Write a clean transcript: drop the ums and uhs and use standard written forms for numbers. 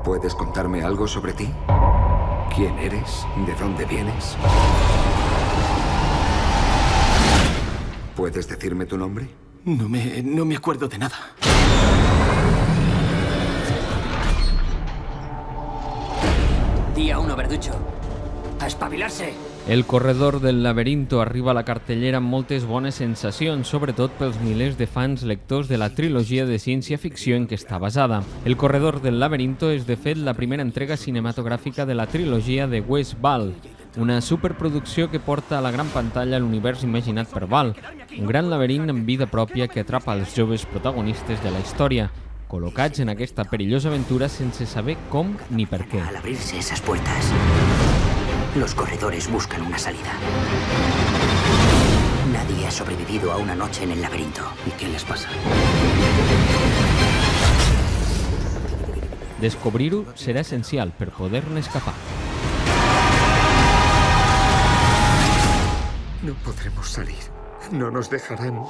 ¿Puedes contarme algo sobre ti? ¿Quién eres? ¿De dónde vienes? ¿Puedes decirme tu nombre? No me acuerdo de nada. Día 1, Verducho. A espavilar-se! El corredor del laberinto arriba a la cartellera amb moltes bones sensacions, sobretot pels milers de fans lectors de la trilogia de ciència-ficció en què està basada. El corredor del laberinto és, de fet, la primera entrega cinematogràfica de la trilogia de Wes Ball, una superproducció que porta a la gran pantalla l'univers imaginat per Ball, un gran laberint amb vida pròpia que atrapa els joves protagonistes de la història, col·locats en aquesta perillosa aventura sense saber com ni per què. Al abrirse esas puertas, los corredores buscan una salida. Nadie ha sobrevivido a una noche en el laberinto. ¿Y qué les pasa? Descobrir-ho serà essencial per poder-ne escapar. No podremos salir. No nos dejarán.